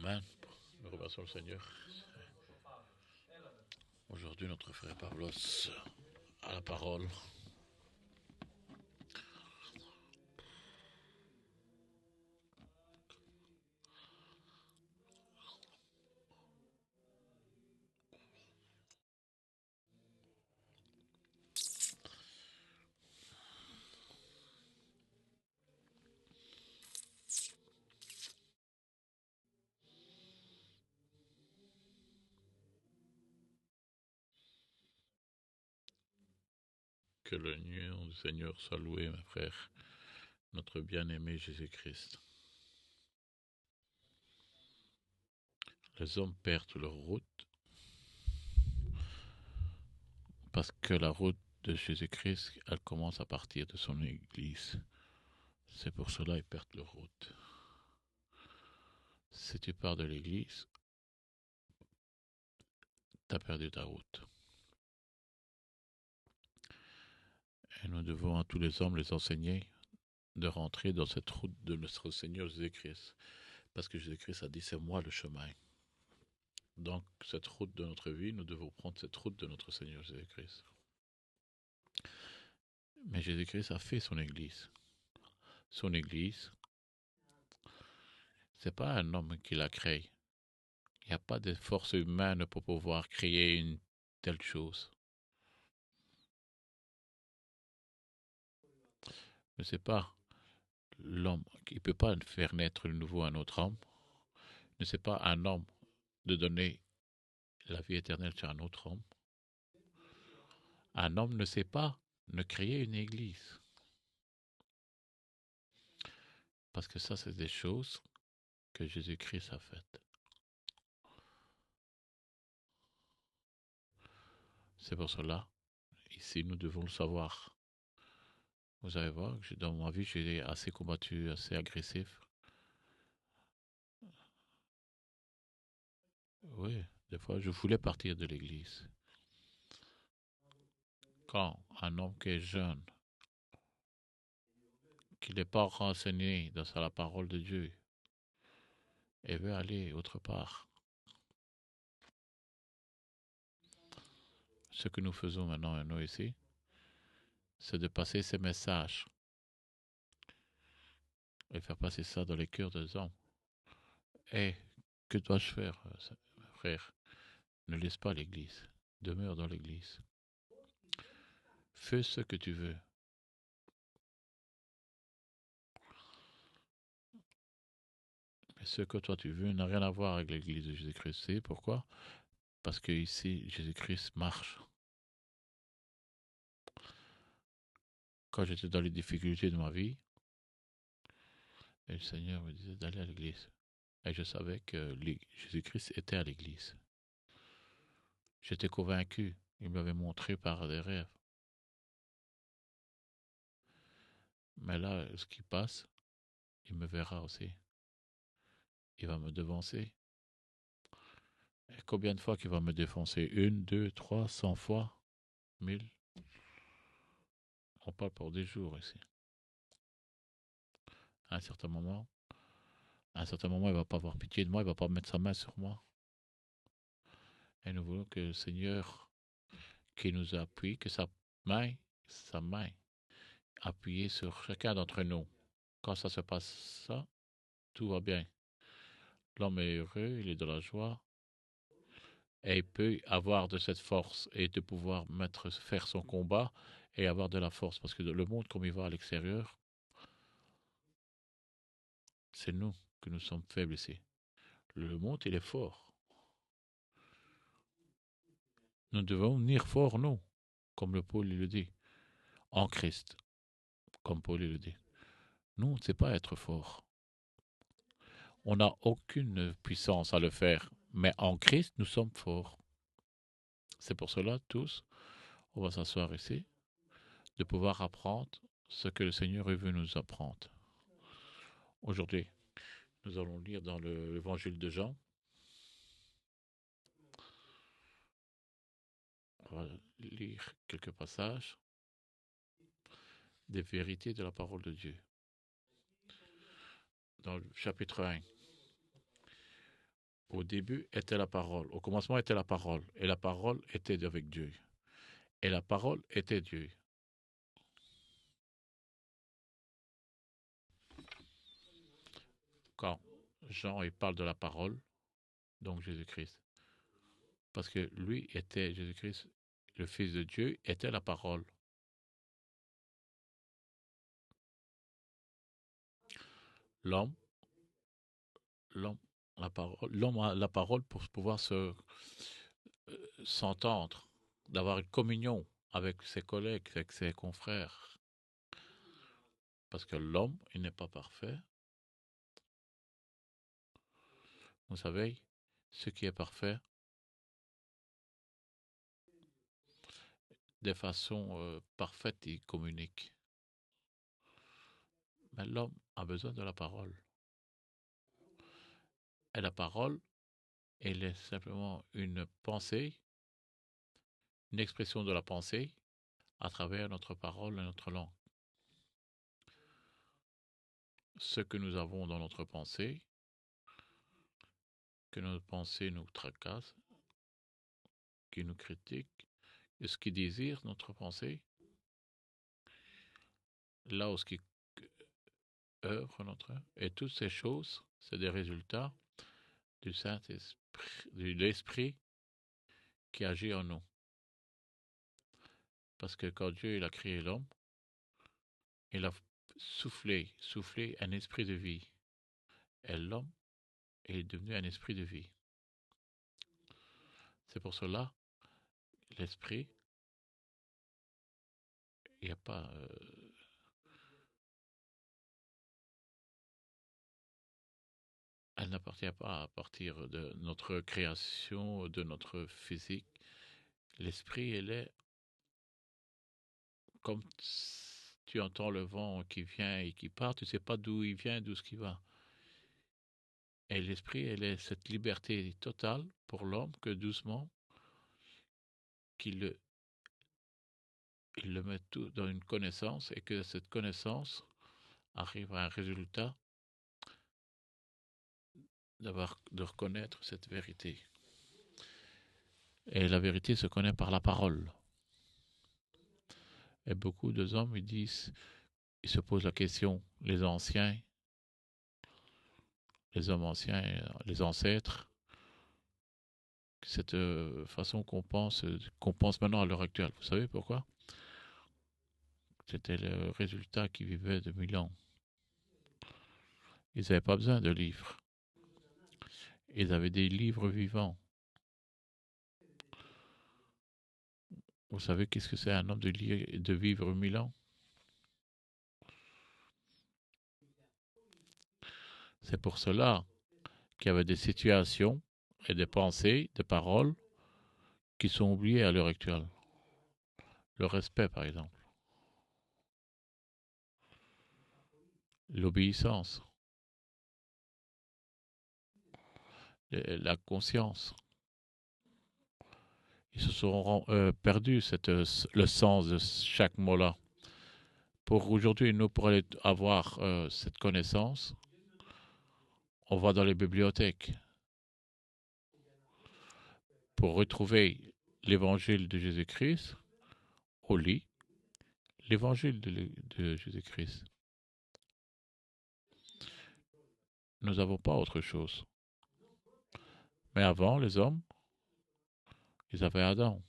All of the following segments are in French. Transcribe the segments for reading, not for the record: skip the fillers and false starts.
Amen. Nous remercions le Seigneur. Aujourd'hui, notre frère Pavlos a la parole. Que le nom du Seigneur soit loué, mes frères, notre bien-aimé Jésus-Christ. Les hommes perdent leur route parce que la route de Jésus-Christ, elle commence à partir de son Église. C'est pour cela qu'ils perdent leur route. Si tu pars de l'Église, tu as perdu ta route. Et nous devons à tous les hommes les enseigner de rentrer dans cette route de notre Seigneur Jésus-Christ. Parce que Jésus-Christ a dit, c'est moi le chemin. Donc, cette route de notre vie, nous devons prendre cette route de notre Seigneur Jésus-Christ. Mais Jésus-Christ a fait son Église. Son Église, c'est pas un homme qui l'a créée. Il n'y a pas de force humaine pour pouvoir créer une telle chose. Mais c'est pas l'homme qui ne peut pas faire naître de nouveau un autre homme. Ne c'est pas un homme de donner la vie éternelle sur un autre homme. Un homme ne sait pas ne créer une église. Parce que ça, c'est des choses que Jésus-Christ a faites. C'est pour cela, ici, nous devons le savoir. Vous allez voir que dans ma vie, j'ai assez combattu, assez agressif. Oui, des fois, je voulais partir de l'église. Quand un homme qui est jeune, qui n'est pas renseigné dans la parole de Dieu, et veut aller autre part, ce que nous faisons maintenant, nous ici, c'est de passer ces messages et faire passer ça dans les cœurs des hommes. Et que dois-je faire, frère? Ne laisse pas l'église. Demeure dans l'église. Fais ce que tu veux. Mais ce que toi tu veux n'a rien à voir avec l'église de Jésus-Christ. C'est pourquoi? Parce que ici, Jésus-Christ marche. Quand j'étais dans les difficultés de ma vie, et le Seigneur me disait d'aller à l'église. Et je savais que Jésus-Christ était à l'église. J'étais convaincu. Il m'avait montré par des rêves. Mais là, ce qui passe, il me verra aussi. Il va me devancer. Et combien de fois qu'il va me défoncer? 1, 2, 3, 100 fois? 1000? On parle pour des jours ici. À un certain moment, il ne va pas avoir pitié de moi, il ne va pas mettre sa main sur moi. Et nous voulons que le Seigneur qui nous appuie, que sa main appuyée sur chacun d'entre nous. Quand ça se passe ça, tout va bien. L'homme est heureux, il est dans la joie, et il peut avoir de cette force et de pouvoir faire son combat et avoir de la force. Parce que le monde, comme il va à l'extérieur, c'est nous que nous sommes faibles ici. Le monde, il est fort. Nous devons venir forts, nous, comme le Paul le dit, en Christ, comme Paul le dit. Nous, on ne sait pas être fort. On n'a aucune puissance à le faire, mais en Christ, nous sommes forts. C'est pour cela, tous, on va s'asseoir ici, de pouvoir apprendre ce que le Seigneur veut nous apprendre. Aujourd'hui, nous allons lire dans l'évangile de Jean. On va lire quelques passages des vérités de la parole de Dieu. Dans le chapitre 1, Au début était la parole. Au commencement était la parole. Et la parole était avec Dieu. Et la parole était Dieu. Quand Jean il parle de la parole, donc Jésus-Christ, parce que lui était Jésus-Christ, le Fils de Dieu, était la parole. L'homme, l'homme, l'homme a la parole pour pouvoir s'entendre, d'avoir une communion avec ses collègues, avec ses confrères. Parce que l'homme, il n'est pas parfait. Vous savez, ce qui est parfait, de façon parfaite, il communique. Mais l'homme a besoin de la parole. Et la parole, elle est simplement une pensée, une expression de la pensée à travers notre parole et notre langue. Ce que nous avons dans notre pensée, que notre pensée nous tracasse, qui nous critique, et ce qui désire notre pensée, là où ce qui œuvre notre... Et toutes ces choses, c'est des résultats du Saint-Esprit, de l'Esprit qui agit en nous. Parce que quand Dieu il a créé l'homme, il a soufflé un esprit de vie. Et l'homme est devenu un esprit de vie. C'est pour cela, l'esprit, il n'y a pas... elle n'appartient pas à partir de notre création, de notre physique. L'esprit, elle est comme tu entends le vent qui vient et qui part, tu ne sais pas d'où il vient, d'où ce qui va. Et l'esprit, elle est cette liberté totale pour l'homme que doucement, qu'il il le met tout dans une connaissance et que cette connaissance arrive à un résultat de reconnaître cette vérité. Et la vérité se connaît par la parole. Et beaucoup d'hommes, ils disent, ils se posent la question, les hommes anciens, les ancêtres, cette façon qu'on pense maintenant à l'heure actuelle. Vous savez pourquoi? C'était le résultat qui vivait de 1000 ans. Ils n'avaient pas besoin de livres. Ils avaient des livres vivants. Vous savez qu'est-ce que c'est un homme de vivre 1000 ans? C'est pour cela qu'il y avait des situations et des pensées, des paroles qui sont oubliées à l'heure actuelle. Le respect, par exemple. L'obéissance. La conscience. Ils se sont perdus le sens de chaque mot-là. Pour aujourd'hui, nous, pour aller avoir cette connaissance, on va dans les bibliothèques pour retrouver l'évangile de Jésus-Christ. On lit l'évangile de Jésus-Christ. Nous n'avons pas autre chose. Mais avant, les hommes, ils avaient Adam.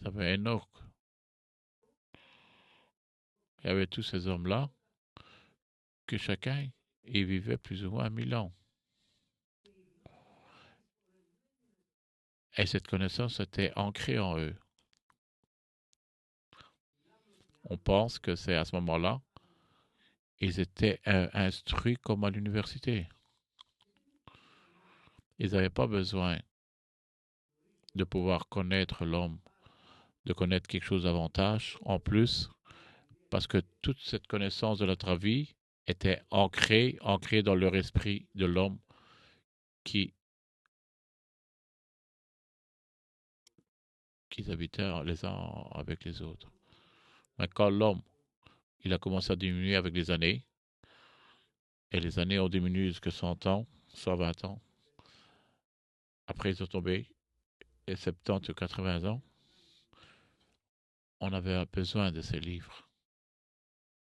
Ils avaient Enoch. Il y avait tous ces hommes-là que chacun, y vivait plus ou moins 1000 ans. Et cette connaissance était ancrée en eux. On pense que c'est à ce moment-là, ils étaient instruits comme à l'université. Ils n'avaient pas besoin de pouvoir connaître l'homme, de connaître quelque chose davantage en plus, parce que toute cette connaissance de notre vie était ancrée dans leur esprit de l'homme qui, qui habitaient les uns avec les autres. Mais quand l'homme il a commencé à diminuer avec les années, Et les années ont diminué jusqu'à 100 ans, 120 ans. Après, ils sont tombés, et 70 ou 80 ans, on avait besoin de ces livres,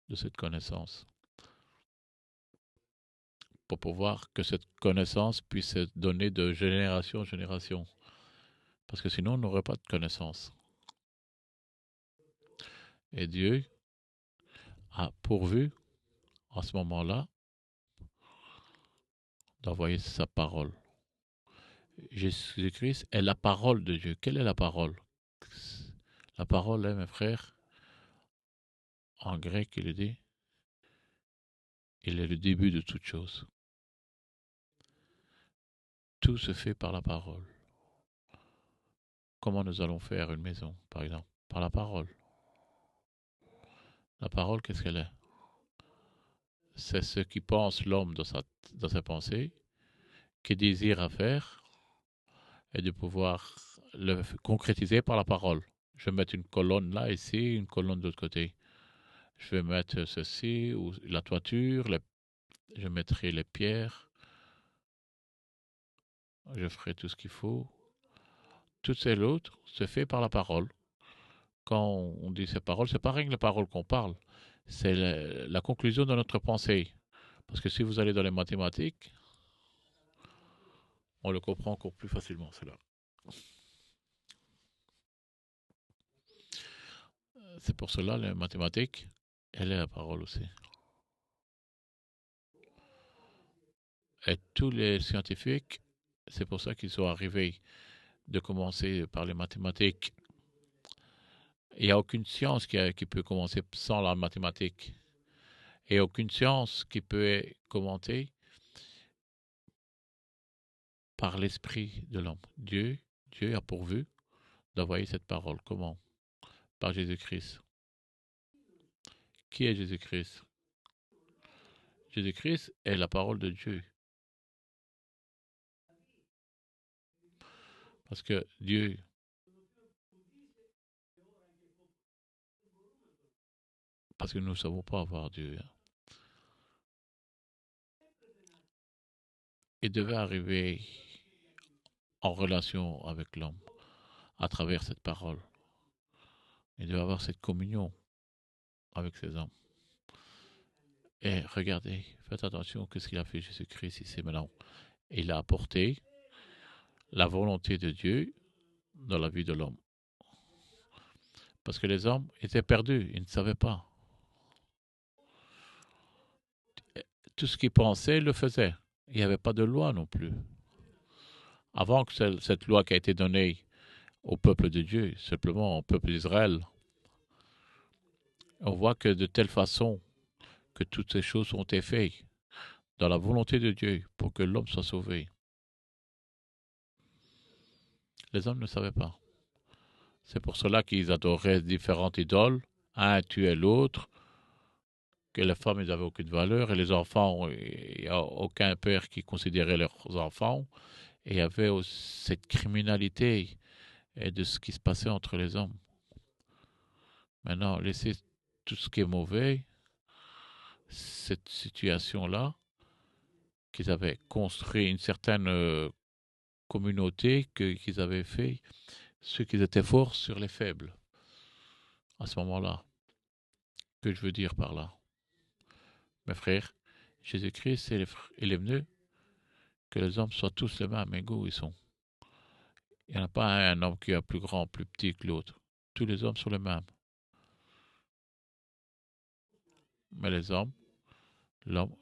de cette connaissance, pour pouvoir que cette connaissance puisse être donnée de génération en génération. Parce que sinon, on n'aurait pas de connaissance. Et Dieu a pourvu, à ce moment-là, d'envoyer sa parole. Jésus-Christ est la parole de Dieu. Quelle est la parole? La parole est, mes frères, en grec, il dit, il est le début de toute chose. Tout se fait par la parole. Comment nous allons faire une maison, par exemple? Par la parole. La parole, qu'est-ce qu'elle est? C'est ce qui pense l'homme dans sa pensée, qui désire à faire, et de pouvoir le concrétiser par la parole. Je vais mettre une colonne là, ici, une colonne de l'autre côté. Je vais mettre ceci, ou la toiture, je mettrai les pierres, je ferai tout ce qu'il faut. Tout c'est l'autre se fait par la parole. Quand on dit ces paroles, c'est pas rien que les paroles qu'on parle, c'est la conclusion de notre pensée. Parce que si vous allez dans les mathématiques, on le comprend encore plus facilement, cela. C'est pour cela, les mathématiques, elle est la parole aussi. Et tous les scientifiques, c'est pour ça qu'ils sont arrivés de commencer par les mathématiques. Il n'y a aucune science qui peut commencer sans la mathématique. Et aucune science qui peut être commentée par l'esprit de l'homme. Dieu a pourvu d'envoyer cette parole. Comment? Par Jésus-Christ. Qui est Jésus-Christ? Jésus-Christ est la parole de Dieu. Parce que Dieu, parce que nous ne savons pas avoir Dieu. Il devait arriver en relation avec l'homme à travers cette parole. Il devait avoir cette communion avec ces hommes. Et regardez, faites attention à ce qu'il a fait Jésus-Christ ici maintenant. Il a apporté la volonté de Dieu dans la vie de l'homme. Parce que les hommes étaient perdus, ils ne savaient pas. Tout ce qu'ils pensaient, ils le faisaient. Il n'y avait pas de loi non plus. Avant que cette loi qui a été donnée au peuple de Dieu, simplement au peuple d'Israël, on voit que de telle façon que toutes ces choses ont été faites dans la volonté de Dieu pour que l'homme soit sauvé. Les hommes ne savaient pas. C'est pour cela qu'ils adoraient différentes idoles. Un tuait l'autre, que les femmes n'avaient aucune valeur, et les enfants, il n'y a aucun père qui considérait leurs enfants. Et il y avait cette criminalité et de ce qui se passait entre les hommes. Maintenant, laissez tout ce qui est mauvais, cette situation-là, qu'ils avaient construit une certaine communauté, qu'ils avaient fait, ceux qui étaient forts sur les faibles. À ce moment-là, que je veux dire par là? Mes frères, Jésus-Christ, il est venu que les hommes soient tous les mêmes, égaux ils sont. Il n'y en a pas un homme qui est plus grand, plus petit que l'autre. Tous les hommes sont les mêmes. Mais les hommes,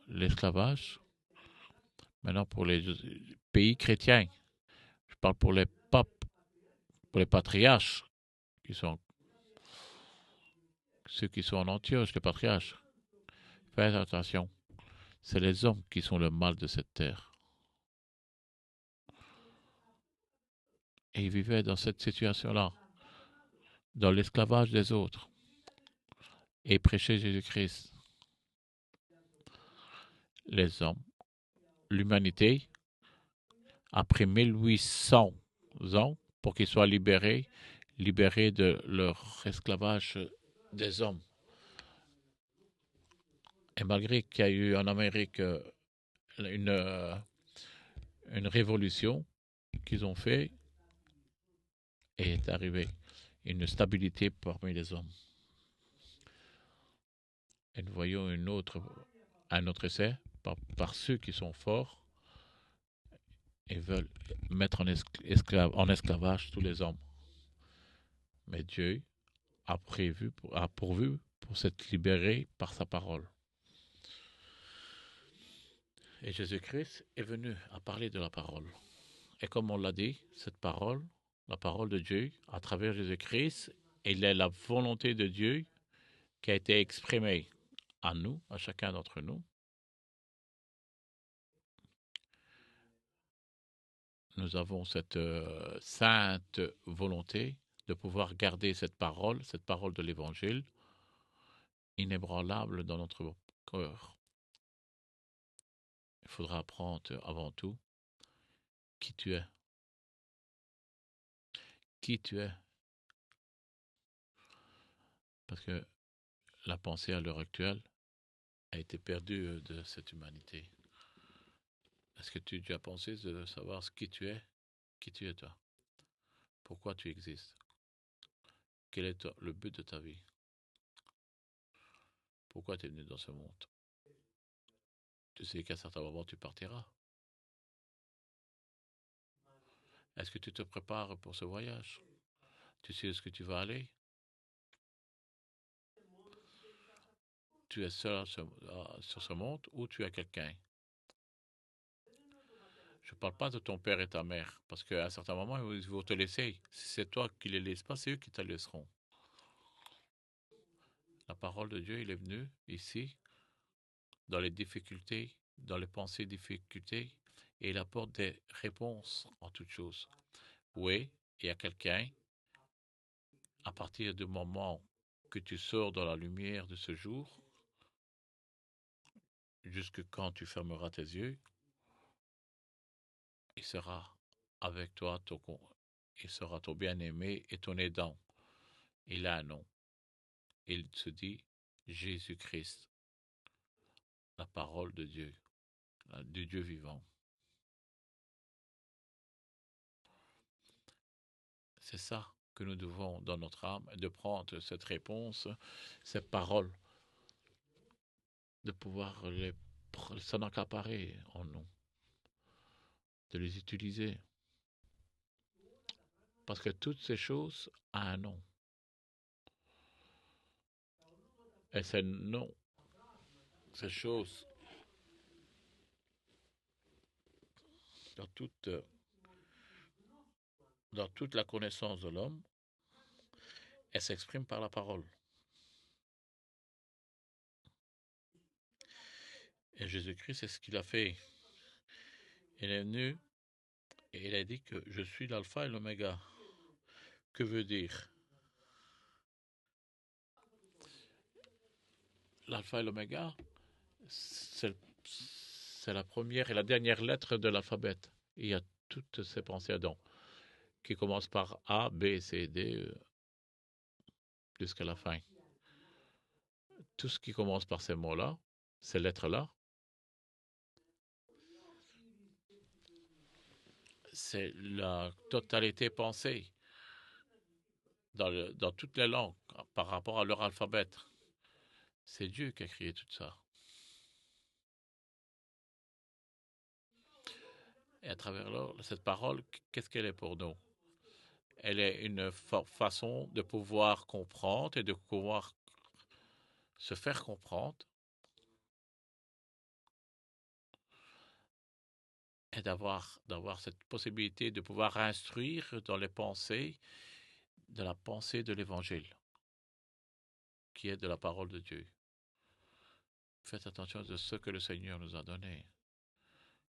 l'esclavage, maintenant pour les pays chrétiens, je parle pour les papes, pour les patriarches, qui sont ceux qui sont en Antioche, les patriarches. Faites attention, c'est les hommes qui sont le mal de cette terre. Et ils vivaient dans cette situation-là, dans l'esclavage des autres, et prêchaient Jésus-Christ. Les hommes, l'humanité, après 1800 ans, pour qu'ils soient libérés de leur esclavage des hommes. Et malgré qu'il y a eu en Amérique une, euh, une révolution qu'ils ont fait, est arrivée une stabilité parmi les hommes. Et nous voyons un autre essai par ceux qui sont forts et veulent mettre en esclavage tous les hommes. Mais Dieu a pourvu pour s'être libéré par sa parole. Et Jésus-Christ est venu à parler de la parole. Et comme on l'a dit, cette parole, la parole de Dieu, à travers Jésus-Christ, elle est la volonté de Dieu qui a été exprimée à nous, à chacun d'entre nous. Nous avons cette sainte volonté de pouvoir garder cette parole de l'Évangile, inébranlable dans notre cœur. Il faudra apprendre avant tout qui tu es. Qui tu es. Parce que la pensée à l'heure actuelle a été perdue de cette humanité. Est-ce que tu as pensé de savoir qui tu es? Qui tu es toi? Pourquoi tu existes? Quel est le but de ta vie? Pourquoi tu es venu dans ce monde? Tu sais qu'à certains moments tu partiras. Est-ce que tu te prépares pour ce voyage? Tu sais où est-ce que tu vas aller? Tu es seul sur ce monde ou tu as quelqu'un? Je ne parle pas de ton père et ta mère, parce qu'à un certain moment, ils vont te laisser. Si c'est toi qui les laisses pas, c'est eux qui te laisseront. La parole de Dieu, il est venu ici, dans les difficultés, dans les pensées difficultés, et il apporte des réponses en toutes choses. Oui, il y a quelqu'un, à partir du moment que tu sors dans la lumière de ce jour, jusque quand tu fermeras tes yeux, il sera avec toi, il sera ton bien-aimé et ton aidant. Il a un nom. Il se dit Jésus-Christ, la parole de Dieu, du Dieu vivant. C'est ça que nous devons dans notre âme, de prendre cette réponse, cette parole, de pouvoir s'en accaparer en nous, de les utiliser. Parce que toutes ces choses ont un nom. Et ces noms, ces choses, dans toute, dans toute la connaissance de l'homme, elles s'expriment par la parole. Et Jésus-Christ, c'est ce qu'il a fait. Il est venu et il a dit que je suis l'alpha et l'oméga. Que veut dire l'alpha et l'oméga? C'est la première et la dernière lettre de l'alphabet. Il y a toutes ces pensées dedans, qui commencent par A, B, C, D, jusqu'à la fin. Tout ce qui commence par ces mots-là, ces lettres-là, c'est la totalité pensée dans toutes les langues par rapport à leur alphabet. C'est Dieu qui a créé tout ça. Et à travers cette parole, qu'est-ce qu'elle est pour nous? Elle est une façon de pouvoir comprendre et de pouvoir se faire comprendre et d'avoir cette possibilité de pouvoir instruire dans les pensées, de la pensée de l'Évangile, qui est de la parole de Dieu. Faites attention de ce que le Seigneur nous a donné.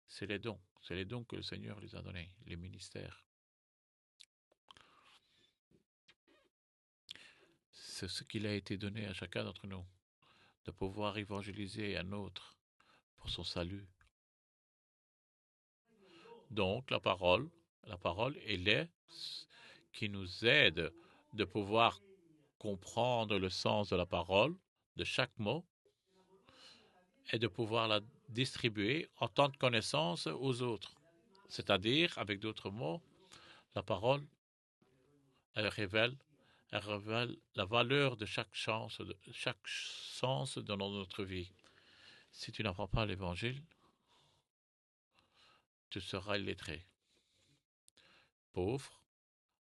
C'est les dons que le Seigneur nous a donnés, les ministères. C'est ce qu'il a été donné à chacun d'entre nous, de pouvoir évangéliser un autre pour son salut. Donc la parole, elle est qui nous aide de pouvoir comprendre le sens de la parole, de chaque mot, et de pouvoir la distribuer en tant de connaissance aux autres. C'est-à-dire, avec d'autres mots, la parole, elle révèle, elle révèle la valeur de chaque sens dans notre vie. Si tu n'apprends pas l'évangile, tu seras illettré, pauvre,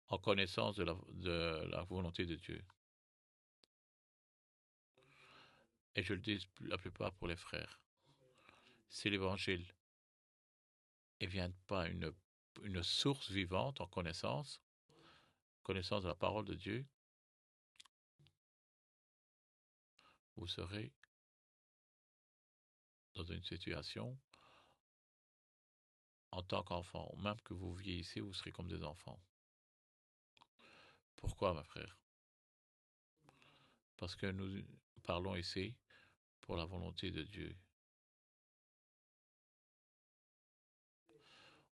en connaissance de la volonté de Dieu. Et je le dis la plupart pour les frères. Si l'évangile ne vient pas une source vivante en connaissance de la parole de Dieu, vous serez dans une situation en tant qu'enfant, même que vous vieillissez, vous serez comme des enfants. Pourquoi, ma frère? Parce que nous parlons ici pour la volonté de Dieu.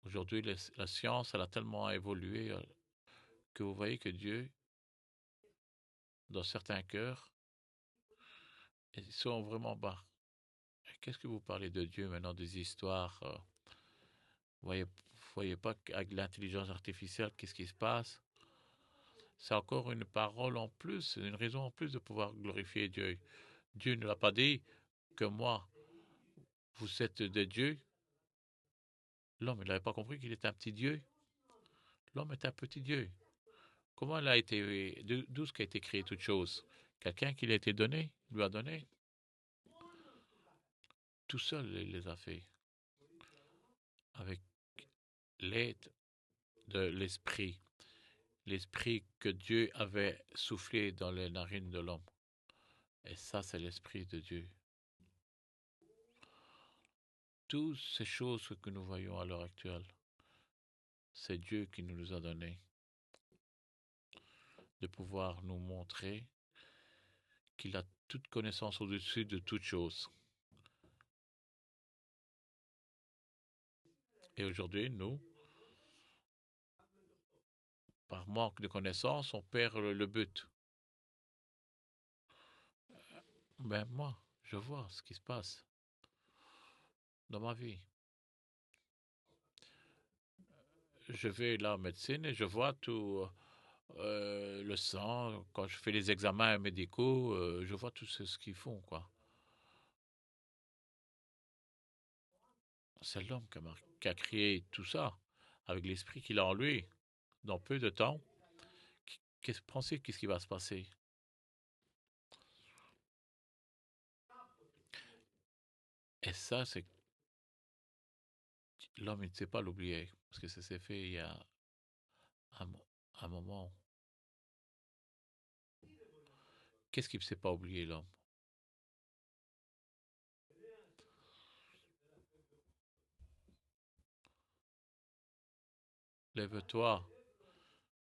Aujourd'hui, la science, elle a tellement évolué que vous voyez que Dieu, dans certains cœurs, ils sont vraiment bas. Qu'est-ce que vous parlez de Dieu maintenant, des histoires voyez pas qu'avec l'intelligence artificielle, qu'est-ce qui se passe? C'est encore une parole en plus, une raison en plus de pouvoir glorifier Dieu. Dieu ne l'a pas dit que moi, vous êtes des dieux. L'homme, il n'avait pas compris qu'il était un petit Dieu. L'homme est un petit Dieu. Comment il a été, d'où ce qui a été créé toute chose? Quelqu'un qui lui a été donné, lui a donné. Tout seul, il les a fait. Avec l'aide de l'esprit. L'esprit que Dieu avait soufflé dans les narines de l'homme. Et ça, c'est l'esprit de Dieu. Toutes ces choses que nous voyons à l'heure actuelle, c'est Dieu qui nous les a données. De pouvoir nous montrer qu'il a toute connaissance au-dessus de toute chose. Et aujourd'hui, nous, par manque de connaissance, on perd le but. Ben moi, je vois ce qui se passe dans ma vie. Je vais là en médecine et je vois tout le sang. Quand je fais les examens médicaux, je vois tout ce qu'ils font, quoi. C'est l'homme qui a créé tout ça, avec l'esprit qu'il a en lui. Dans peu de temps, pensez qu'est-ce qui va se passer? Et ça, c'est l'homme, il ne sait pas l'oublier, parce que ça s'est fait il y a un, un moment. Qu'est-ce qu'il ne sait pas oublier, l'homme? Lève-toi,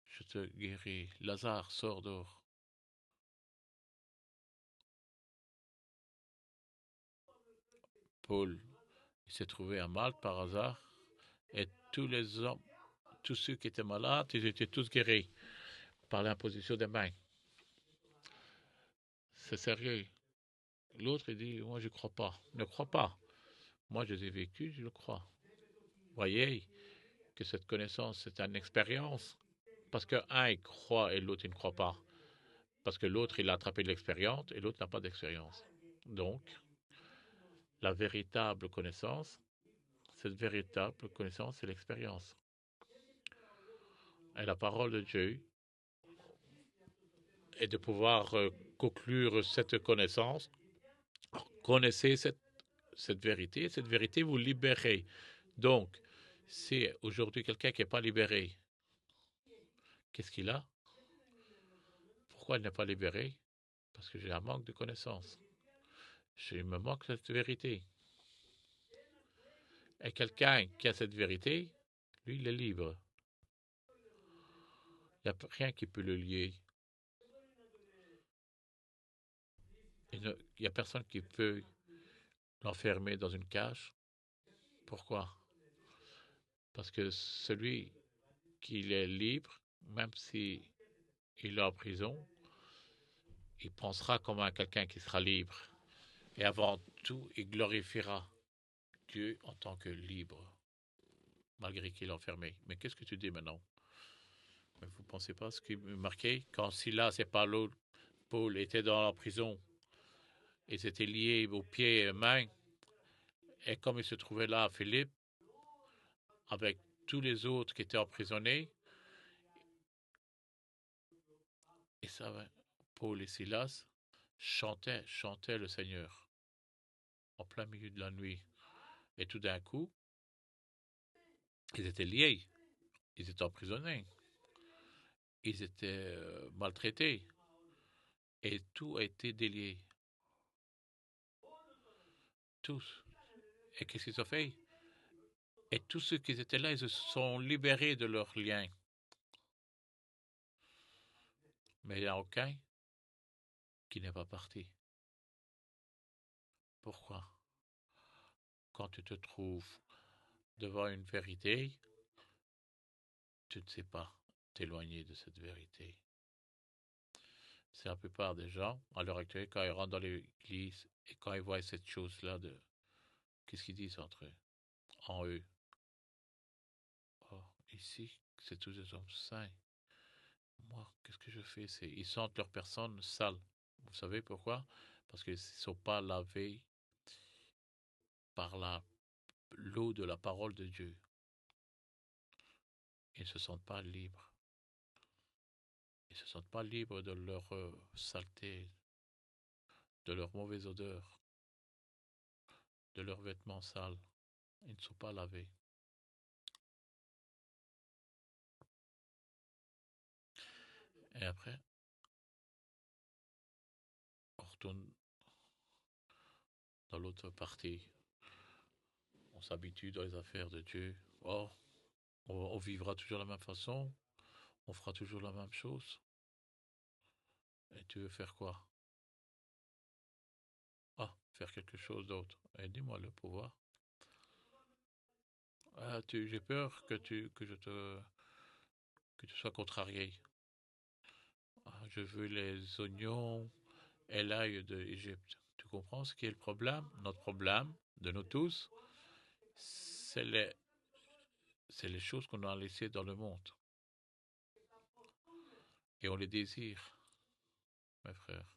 je te guéris. Lazare, sors dehors. Paul, il s'est trouvé à Malte par hasard, et tous les hommes, tous ceux qui étaient malades, ils étaient tous guéris par l'imposition des mains. C'est sérieux. L'autre, il dit, moi, je ne crois pas. Ne crois pas. Moi, je l'ai vécu, je le crois. Voyez que cette connaissance, c'est une expérience. Parce qu'un, il croit et l'autre, il ne croit pas. Parce que l'autre, il a attrapé de l'expérience et l'autre n'a pas d'expérience. Donc, la véritable connaissance, cette véritable connaissance, c'est l'expérience. Et la parole de Dieu est de pouvoir conclure cette connaissance. Connaissez cette vérité vous libérez. Donc, si aujourd'hui quelqu'un qui n'est pas libéré, qu'est-ce qu'il a? Pourquoi il n'est pas libéré? Parce que j'ai un manque de connaissance. Je me manque de cette vérité. Et quelqu'un qui a cette vérité, lui, il est libre. Il n'y a rien qui peut le lier. Il n'y a personne qui peut l'enfermer dans une cage. Pourquoi? Parce que celui qui est libre, même si il est en prison, il pensera comme quelqu'un qui sera libre. Et avant tout, il glorifiera Dieu en tant que libre, malgré qu'il est enfermé. Mais qu'est-ce que tu dis maintenant? Vous ne pensez pas ce qui me marquait quand Silas et Paul étaient dans la prison, ils étaient liés aux pieds et aux mains, et comme ils se trouvaient là à Philippe, avec tous les autres qui étaient emprisonnés, et ça, Paul et Silas chantaient le Seigneur en plein milieu de la nuit. Et tout d'un coup, ils étaient liés, ils étaient emprisonnés, ils étaient maltraités, et tout a été délié. Tous. Et qu'est-ce qu'ils ont fait? Et tous ceux qui étaient là, ils se sont libérés de leurs liens. Mais il n'y en a aucun qui n'est pas parti. Pourquoi? Quand tu te trouves devant une vérité, tu ne sais pas t'éloigner de cette vérité. C'est la plupart des gens, à l'heure actuelle, quand ils rentrent dans l'église et quand ils voient cette chose-là de... Qu'est-ce qu'ils disent entre eux? En eux. Oh, ici, c'est tous des hommes saints. Moi, qu'est-ce que je fais? Ils sentent leur personne sale. Vous savez pourquoi? Parce qu'ils ne sont pas lavés par l'eau de la parole de Dieu. Ils ne se sentent pas libres. Ils ne se sentent pas libres de leur saleté, de leur mauvaise odeur, de leurs vêtements sales. Ils ne sont pas lavés. Et après, on retourne dans l'autre partie. On s'habitue dans les affaires de Dieu. Oh, on vivra toujours de la même façon. On fera toujours la même chose. Et tu veux faire quoi? Ah, faire quelque chose d'autre. Et dis-moi le pouvoir. Ah, j'ai peur que tu sois contrarié. Ah, je veux les oignons et l'ail de l'Égypte. Tu comprends ce qui est le problème? Notre problème, de nous tous, c'est les choses qu'on a laissées dans le monde. Et on les désire, mes frères.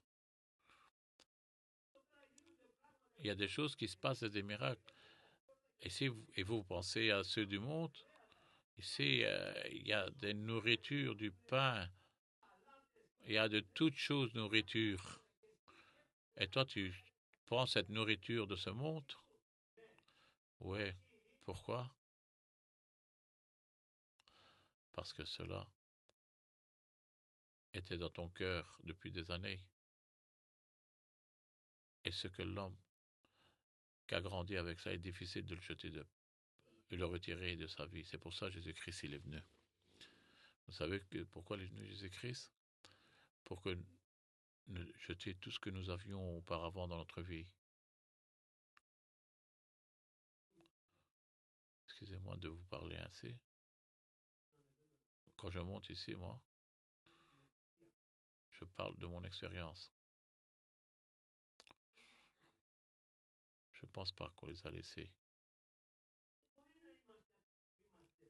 Il y a des choses qui se passent, des miracles. Et vous pensez à ceux du monde, ici, il y a des nourritures, du pain, il y a de toutes choses nourriture. Et toi, tu prends cette nourriture de ce monde? Ouais. Pourquoi? Parce que cela était dans ton cœur depuis des années. Et ce que l'homme qui a grandi avec ça est difficile de le de le retirer de sa vie. C'est pour ça que Jésus-Christ il est venu. Vous savez pourquoi il est venu Jésus-Christ? Pour que nous jeter tout ce que nous avions auparavant dans notre vie. Excusez-moi de vous parler ainsi. Quand je monte ici, moi, je parle de mon expérience. Je ne pense pas qu'on les a laissés.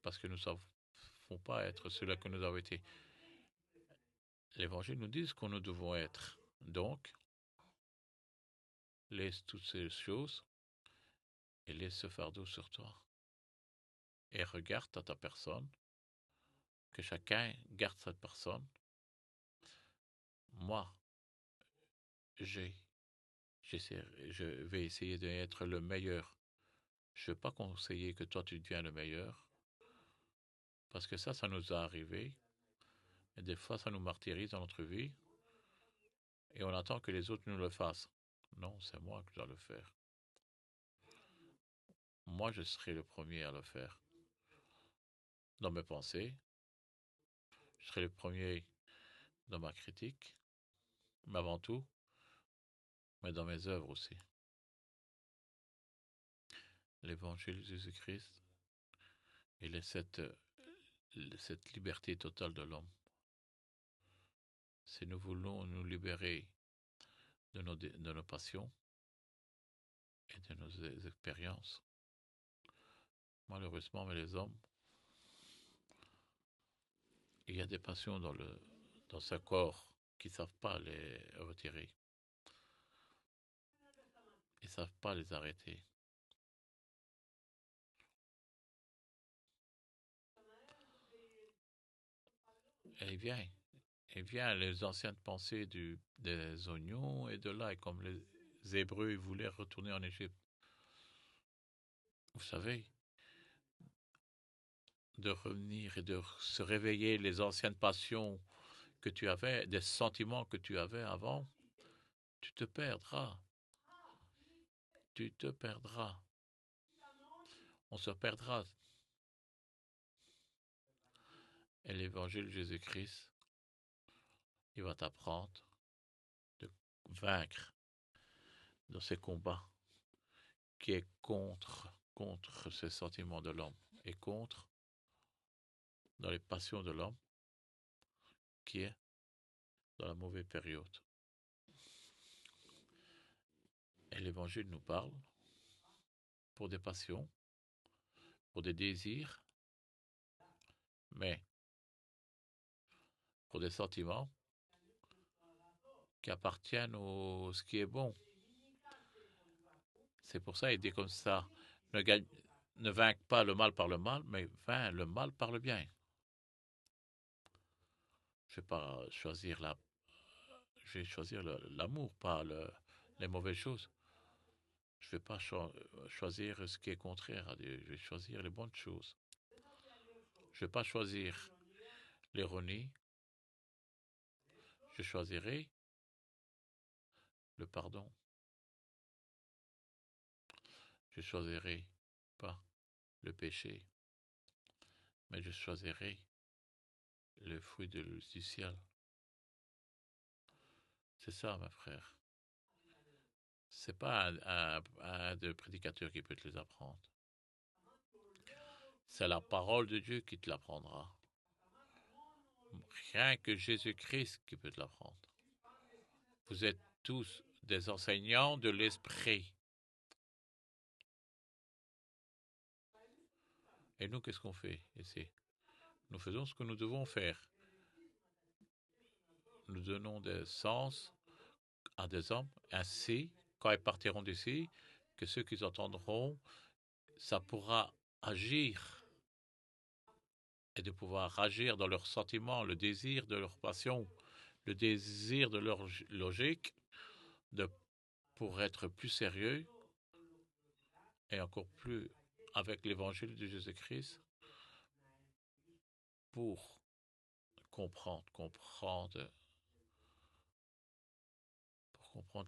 Parce que nous ne savons pas être ceux-là que nous avons été. L'Évangile nous dit ce que nous devons être. Donc, laisse toutes ces choses et laisse ce fardeau sur toi. Et regarde à ta personne, que chacun garde sa personne. Moi, je vais essayer d'être le meilleur. Je ne vais pas conseiller que toi tu deviens le meilleur, parce que ça nous a arrivé. Et des fois, ça nous martyrise dans notre vie, et on attend que les autres nous le fassent. Non, c'est moi qui dois le faire. Moi, je serai le premier à le faire. Dans mes pensées, je serai le premier dans ma critique, mais avant tout, mais dans mes œuvres aussi. L'évangile de Jésus-Christ, il est cette liberté totale de l'homme. Si nous voulons nous libérer de nos passions, et de nos expériences. Malheureusement, mais les hommes, il y a des passions dans ce corps qui ne savent pas les retirer. Ils ne savent pas les arrêter. Et il vient les anciennes pensées des oignons et de l'ail, comme les Hébreux voulaient retourner en Égypte. Vous savez, de revenir et de se réveiller les anciennes passions que tu avais, des sentiments que tu avais avant, tu te perdras. Tu te perdras. On se perdra. Et l'évangile de Jésus-Christ, il va t'apprendre de vaincre dans ces combats qui est contre ces sentiments de l'homme et contre dans les passions de l'homme qui est dans la mauvaise période. Et l'évangile nous parle pour des passions, pour des désirs, mais pour des sentiments qui appartiennent à ce qui est bon. C'est pour ça qu'il dit comme ça, ne vainc pas le mal par le mal, mais vainc le mal par le bien. Je vais pas choisir je vais choisir l'amour, pas les mauvaises choses. Je ne vais pas choisir ce qui est contraire à Dieu. Je vais choisir les bonnes choses. Je ne vais pas choisir l'ironie. Je choisirai le pardon. Je choisirai pas le péché, mais je choisirai le fruit du ciel. C'est ça, mes frères. C'est pas un de prédicateur qui peut te les apprendre. C'est la parole de Dieu qui te l'apprendra. Rien que Jésus-Christ qui peut te l'apprendre. Vous êtes tous des enseignants de l'esprit. Et nous, qu'est-ce qu'on fait ici? Nous faisons ce que nous devons faire. Nous donnons des sens à des hommes. Ainsi, quand ils partiront d'ici, que ceux qui entendront, ça pourra agir et de pouvoir agir dans leurs sentiments, le désir de leur passion, le désir de leur logique, pour être plus sérieux et encore plus avec l'évangile de Jésus-Christ, pour comprendre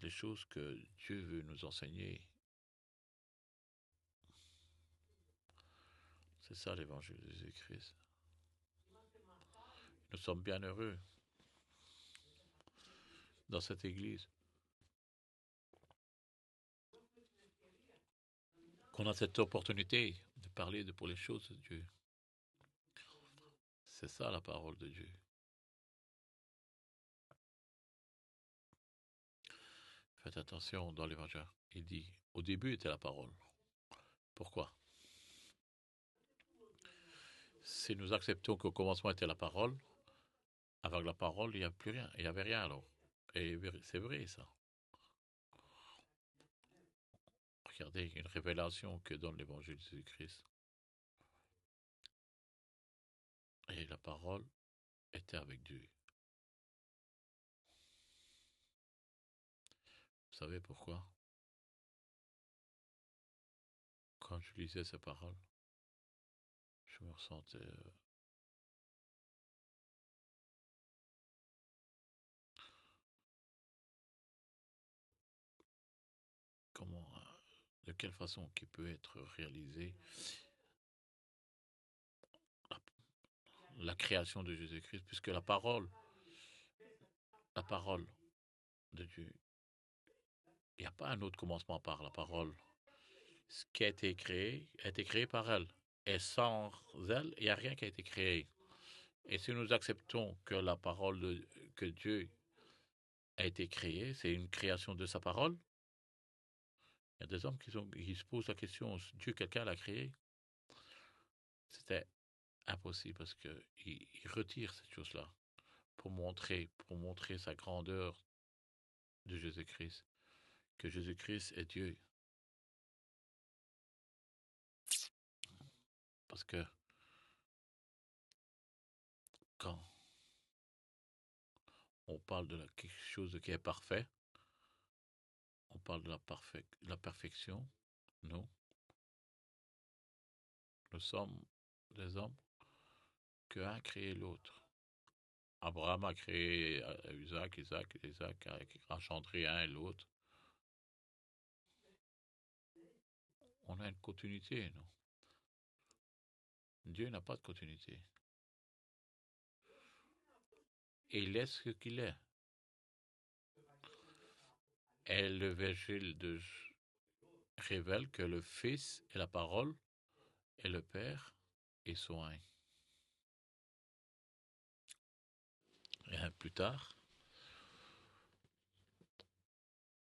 les choses que Dieu veut nous enseigner. C'est ça l'évangile de Jésus-Christ. Nous sommes bien heureux dans cette église qu'on a cette opportunité de parler pour les choses de Dieu. C'est ça la parole de Dieu. Faites attention dans l'évangile. Il dit, au début était la parole. Pourquoi? Si nous acceptons qu'au commencement était la parole, avec la parole, il n'y a plus rien. Il n'y avait rien alors. Et c'est vrai ça. Regardez une révélation que donne l'évangile de Jésus-Christ. Et la parole était avec Dieu. Vous savez pourquoi? Quand je lisais ces paroles, je me ressentais comment, de quelle façon qui peut être réalisée la création de Jésus-Christ, puisque la parole de Dieu, il n'y a pas un autre commencement par la parole. Ce qui a été créé par elle. Et sans elle, il n'y a rien qui a été créé. Et si nous acceptons que la parole que Dieu a été créée, c'est une création de sa parole, y a des hommes qui se posent la question, Dieu, quelqu'un l'a créé? C'était impossible parce qu'il retire cette chose-là pour montrer sa grandeur de Jésus-Christ, que Jésus-Christ est Dieu. Parce que quand on parle de quelque chose qui est parfait, on parle de la perfection. Nous, nous sommes des hommes qu'un a créé l'autre. Abraham a créé Isaac a engendré un et l'autre. On a une continuité, non? Dieu n'a pas de continuité. Et il est ce qu'il est. Et l'évangile révèle que le Fils est la parole et le Père est soin. Et plus tard,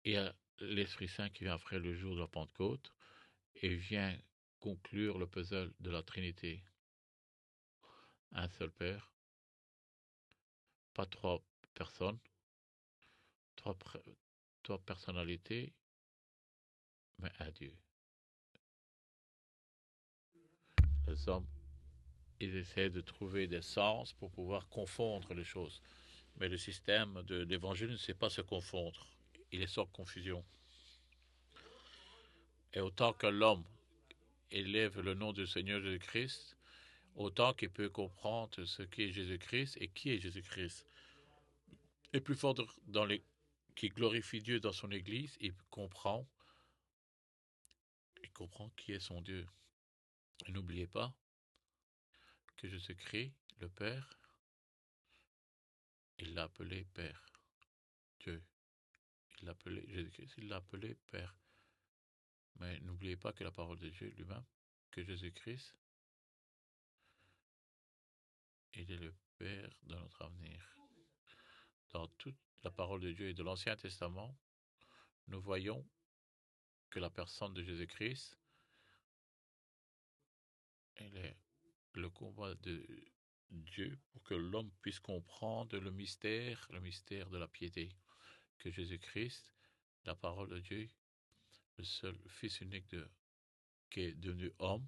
il y a l'Esprit Saint qui vient après le jour de la Pentecôte et vient conclure le puzzle de la Trinité. Un seul Père, pas trois personnes, trois personnalités, mais un Dieu. Les hommes, ils essaient de trouver des sens pour pouvoir confondre les choses. Mais le système de l'évangile ne sait pas se confondre. Il est sans confusion. Et autant que l'homme élève le nom du Seigneur Jésus-Christ, autant qu'il peut comprendre ce qu'est Jésus-Christ et qui est Jésus-Christ. Et plus fort qui glorifie Dieu dans son Église, il comprend qui est son Dieu. Et n'oubliez pas que Jésus-Christ, le Père, il l'a appelé Père. Dieu. Il l'a appelé Jésus-Christ, il l'a appelé Père. Mais n'oubliez pas que la parole de Dieu lui-même, que Jésus-Christ, il est le Père de notre avenir. Dans toute la parole de Dieu et de l'Ancien Testament, nous voyons que la personne de Jésus-Christ, elle est le combat de Dieu pour que l'homme puisse comprendre le mystère de la piété. Que Jésus-Christ, la parole de Dieu, le seul Fils unique qui est devenu homme,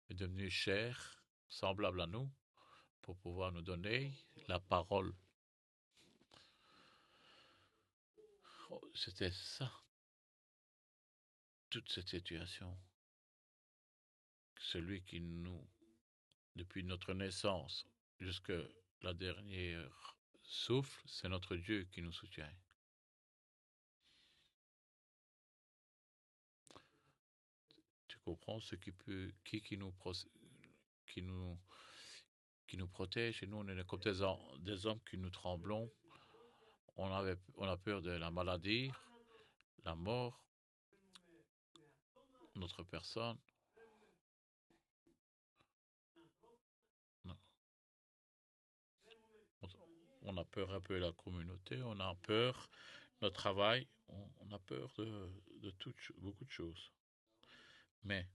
est devenu chair, semblable à nous, pour pouvoir nous donner la parole. C'était ça, toute cette situation. Celui qui nous, depuis notre naissance jusqu'à la dernière souffle, c'est notre Dieu qui nous soutient. Tu comprends ce qui nous protège, et nous on est comme des hommes qui nous tremblons. On a peur de la maladie, la mort, notre personne. Non. On a peur un peu de la communauté, on a peur de notre travail, on a peur de beaucoup de choses. Mais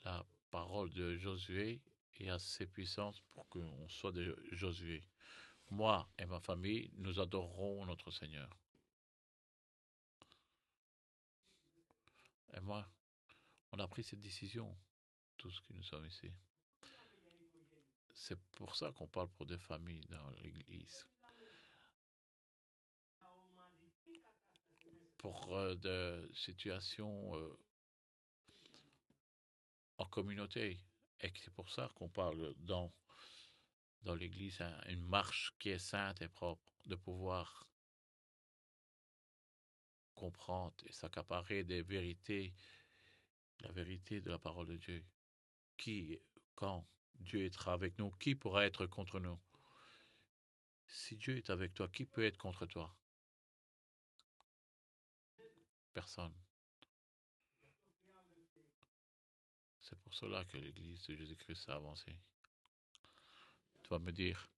la parole de Josué est assez puissante pour qu'on soit de Josué. Moi et ma famille, nous adorerons notre Seigneur. Et moi, on a pris cette décision, tous qui nous sommes ici. C'est pour ça qu'on parle pour des familles dans l'Église. Pour des situations en communauté. Et c'est pour ça qu'on parle dans l'Église, une marche qui est sainte et propre, de pouvoir comprendre et s'accaparer des vérités, la vérité de la parole de Dieu. Quand Dieu sera avec nous, qui pourra être contre nous? Si Dieu est avec toi, qui peut être contre toi? Personne. C'est pour cela que l'Église de Jésus-Christ a avancé. Tu vas me dire,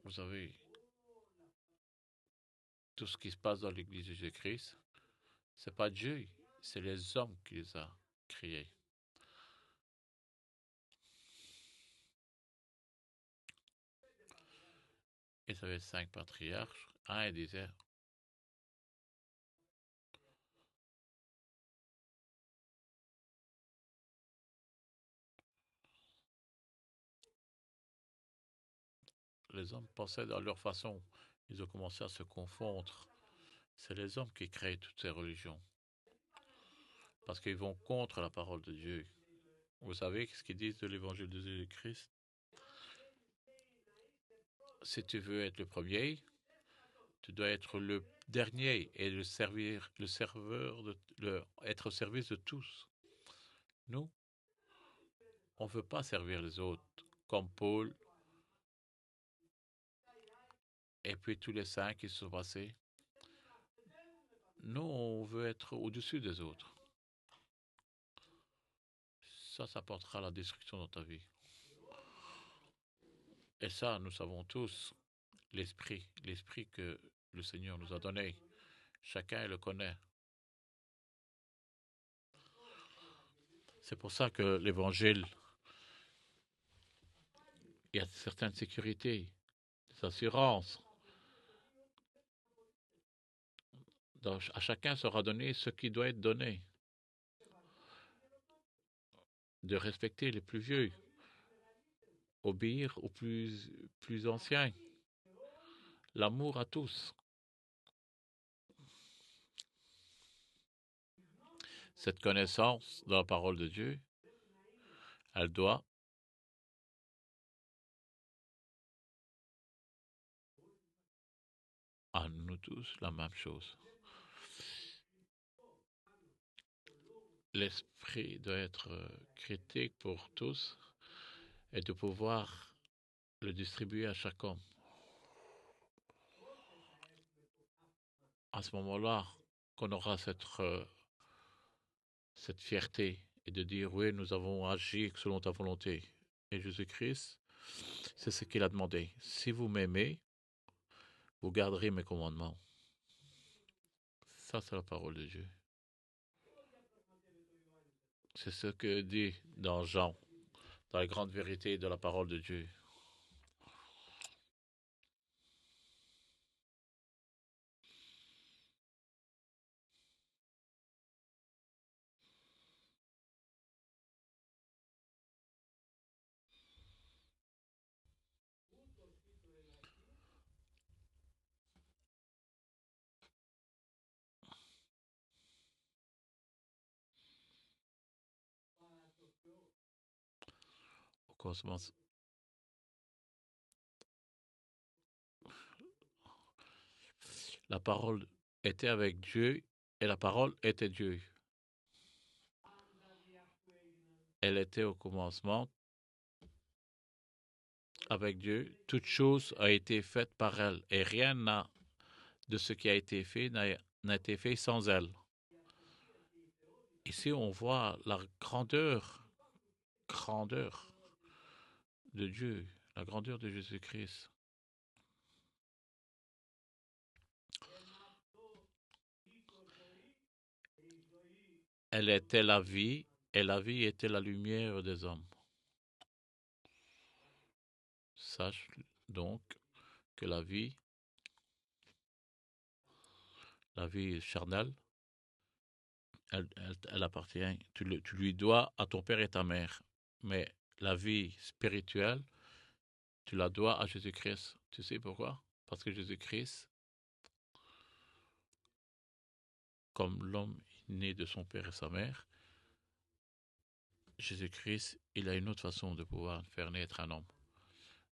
vous savez, tout ce qui se passe dans l'Église de Jésus-Christ, c'est pas Dieu, c'est les hommes qui les a créés. Et ça avait 5 patriarches. Un, il disait, les hommes pensaient dans leur façon. Ils ont commencé à se confondre. C'est les hommes qui créent toutes ces religions. Parce qu'ils vont contre la parole de Dieu. Vous savez ce qu'ils disent de l'évangile de Jésus-Christ? Si tu veux être le premier, tu dois être le dernier et le serveur, être au service de tous. Nous, on ne veut pas servir les autres, comme Paul et puis tous les saints qui se sont passés. Nous, on veut être au-dessus des autres. Ça portera la destruction dans ta vie. Et ça, nous savons tous, l'esprit que le Seigneur nous a donné. Chacun le connaît. C'est pour ça que l'évangile, il y a certaines sécurités, des assurances. Donc, à chacun sera donné ce qui doit être donné. De respecter les plus vieux, obéir aux plus anciens, l'amour à tous. Cette connaissance de la parole de Dieu, elle doit à nous tous la même chose. L'esprit doit être critique pour tous et de pouvoir le distribuer à chaque homme. À ce moment-là, qu'on aura cette fierté et de dire oui, nous avons agi selon ta volonté. Et Jésus-Christ, c'est ce qu'il a demandé. Si vous m'aimez, vous garderez mes commandements. Ça, c'est la parole de Dieu. C'est ce que dit dans Jean, dans la grande vérité de la parole de Dieu. Au commencement, la parole était avec Dieu et la parole était Dieu. Elle était au commencement avec Dieu. Toute chose a été faite par elle et rien de ce qui a été fait n'a été fait sans elle. Ici, on voit la grandeur de Dieu, la grandeur de Jésus-Christ. Elle était la vie, et la vie était la lumière des hommes. Sache donc que la vie charnelle, elle appartient, tu lui dois à ton père et ta mère. Mais la vie spirituelle, tu la dois à Jésus-Christ. Tu sais pourquoi? Parce que Jésus-Christ, comme l'homme né de son père et sa mère, Jésus-Christ, il a une autre façon de pouvoir faire naître un homme,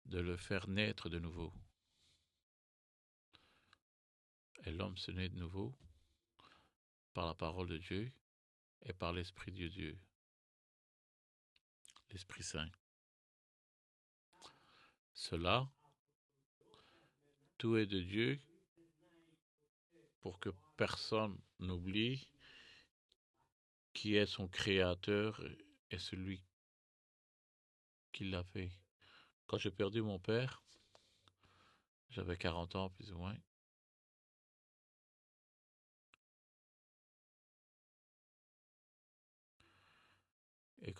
de le faire naître de nouveau. Et l'homme se naît de nouveau par la parole de Dieu et par l'Esprit de Dieu, l'Esprit Saint. Cela, tout est de Dieu pour que personne n'oublie qui est son créateur et celui qui l'a fait. Quand j'ai perdu mon père, j'avais 40 ans plus ou moins.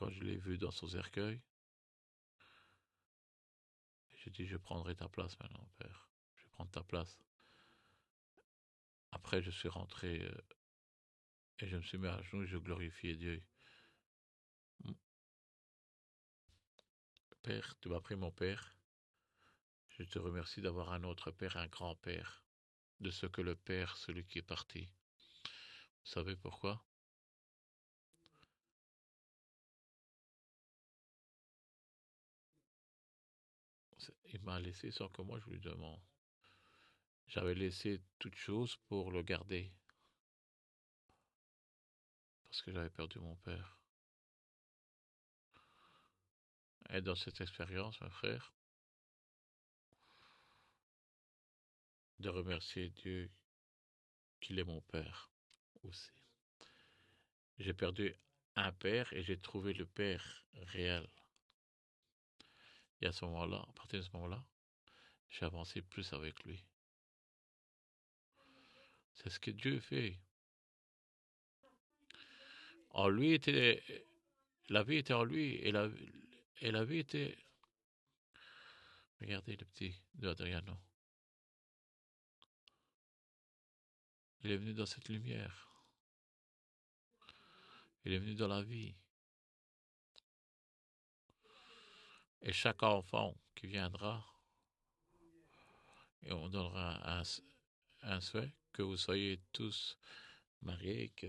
quand je l'ai vu dans son cercueil, j'ai dit, je prendrai ta place maintenant, Père. Je vais prendre ta place. Après, je suis rentré et je me suis mis à genoux et je glorifiais Dieu. Père, tu m'as pris mon Père. Je te remercie d'avoir un autre Père, un grand-père, de ce que le Père, celui qui est parti. Vous savez pourquoi? Il m'a laissé sans que moi je lui demande. J'avais laissé toute chose pour le garder, parce que j'avais perdu mon père. Et dans cette expérience, mon frère, de remercier Dieu qu'il est mon père aussi. J'ai perdu un père et j'ai trouvé le père réel. Et à ce moment-là, à partir de ce moment-là, j'ai avancé plus avec lui. C'est ce que Dieu fait. En lui était la vie était en lui et la vie était. Regardez le petit de Adriano. Il est venu dans cette lumière. Il est venu dans la vie. Et chaque enfant qui viendra, et on donnera un souhait que vous soyez tous mariés, que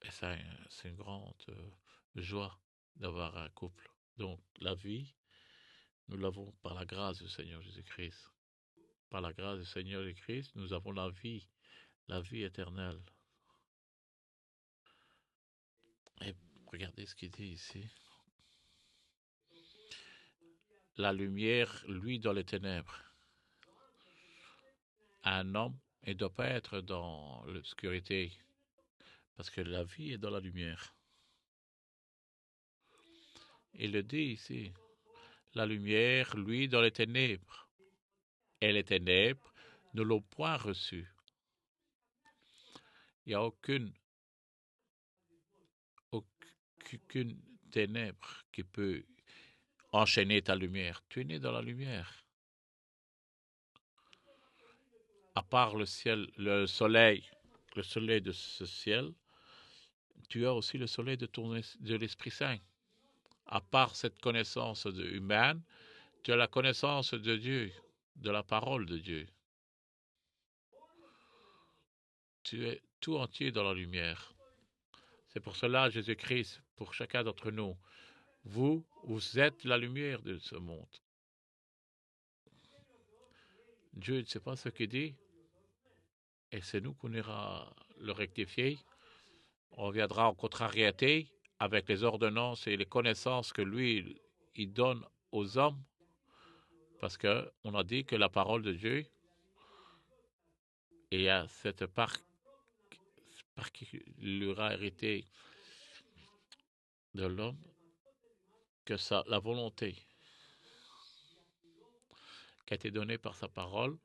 et c'est une grande joie d'avoir un couple. Donc la vie, nous l'avons par la grâce du Seigneur Jésus-Christ. Par la grâce du Seigneur Jésus-Christ, nous avons la vie éternelle. Et regardez ce qu'il dit ici. La lumière, lui, dans les ténèbres. Un homme, il ne doit pas être dans l'obscurité, parce que la vie est dans la lumière. Il le dit ici. La lumière, lui, dans les ténèbres. Et les ténèbres ne l'ont point reçu. Il n'y a aucune ténèbre qui peut enchaîner ta lumière. Tu es né dans la lumière. À part le ciel, le soleil de ce ciel, tu as aussi le soleil de l'Esprit Saint. À part cette connaissance humaine, tu as la connaissance de Dieu, de la parole de Dieu. Tu es tout entier dans la lumière. C'est pour cela, Jésus-Christ, pour chacun d'entre nous, vous êtes la lumière de ce monde. Dieu ne sait pas ce qu'il dit, et c'est nous qu'on ira le rectifier. On viendra en contrariété avec les ordonnances et les connaissances que lui, il donne aux hommes, parce qu'on a dit que la parole de Dieu, et à cette particularité de l'homme, que la volonté qui a été donnée par sa parole,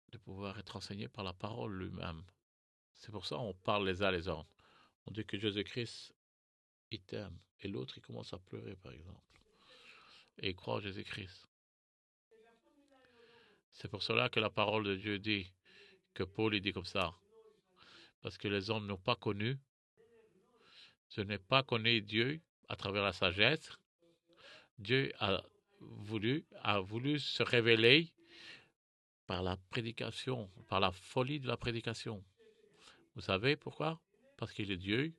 de pouvoir être enseigné par la parole lui-même. C'est pour ça qu'on parle les uns les autres. On dit que Jésus-Christ, il t'aime. Et l'autre, il commence à pleurer, par exemple. Et il croit en Jésus-Christ. C'est pour cela que la parole de Dieu dit, que Paul, il dit comme ça. Parce que les hommes n'ont pas connu, je n'ai pas connu Dieu à travers la sagesse. Dieu a voulu se révéler par la prédication, par la folie de la prédication. Vous savez pourquoi? Parce qu'il est Dieu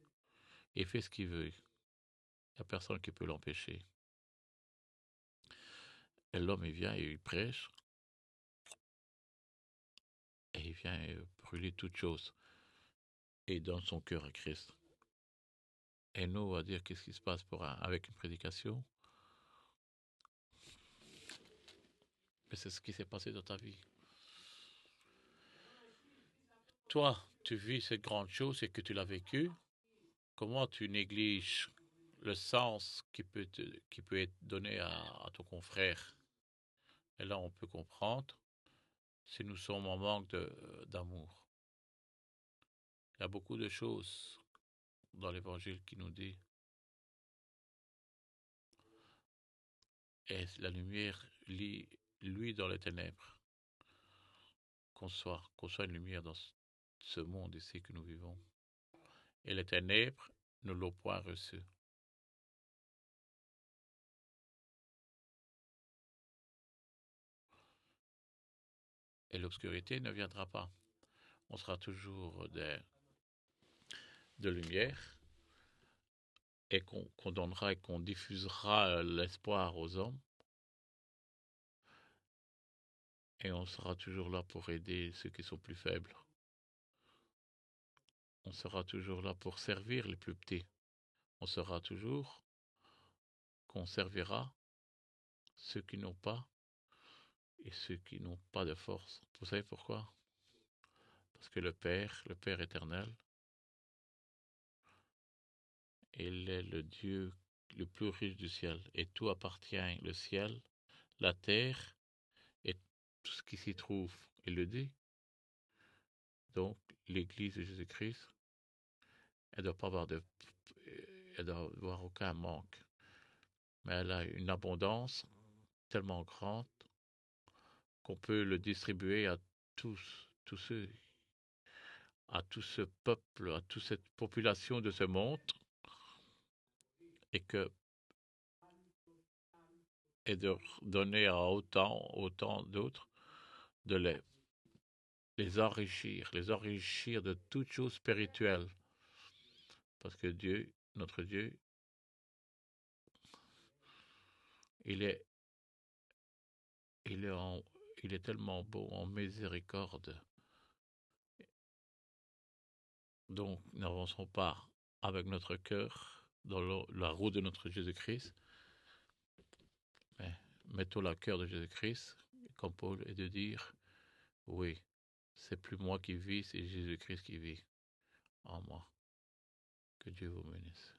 et il fait ce qu'il veut. Il n'y a personne qui peut l'empêcher. Et l'homme, il vient et il prêche. Et il vient brûler toute chose. Et il donne son cœur à Christ. Et nous, on va dire qu'est-ce qui se passe avec une prédication. Mais c'est ce qui s'est passé dans ta vie. Toi, tu vis cette grande chose et que tu l'as vécue. Comment tu négliges le sens qui peut être donné à ton confrère? Et là, on peut comprendre si nous sommes en manque d'amour. y a beaucoup de choses dans l'Évangile qui nous dit, et la lumière lui dans les ténèbres, qu'on soit une lumière dans ce monde ici que nous vivons. Et les ténèbres ne l'ont point reçu. Et l'obscurité ne viendra pas. On sera toujours de lumière et qu'on donnera et qu'on diffusera l'espoir aux hommes. Et on sera toujours là pour aider ceux qui sont plus faibles. On sera toujours là pour servir les plus petits. On sera toujours qu'on servira ceux qui n'ont pas et ceux qui n'ont pas de force. Vous savez pourquoi? Parce que le Père éternel, il est le Dieu le plus riche du ciel. Et tout appartient, le ciel, la terre et tout ce qui s'y trouve. Il le dit. Donc, l'Église de Jésus-Christ, elle doit pas avoir elle doit avoir aucun manque. Mais elle a une abondance tellement grande qu'on peut le distribuer à tous ceux, à tout ce peuple, à toute cette population de ce monde, et que et de donner à autant d'autres, de les enrichir de toutes choses spirituelles. Parce que Dieu, notre Dieu, il est, il est, il est tellement beau en miséricorde. Donc, n'avançons pas avec notre cœur dans la route de notre Jésus-Christ, mais mettons le cœur de Jésus-Christ, comme Paul, et de dire, oui, c'est plus moi qui vis, c'est Jésus-Christ qui vit en moi. Que Dieu vous bénisse.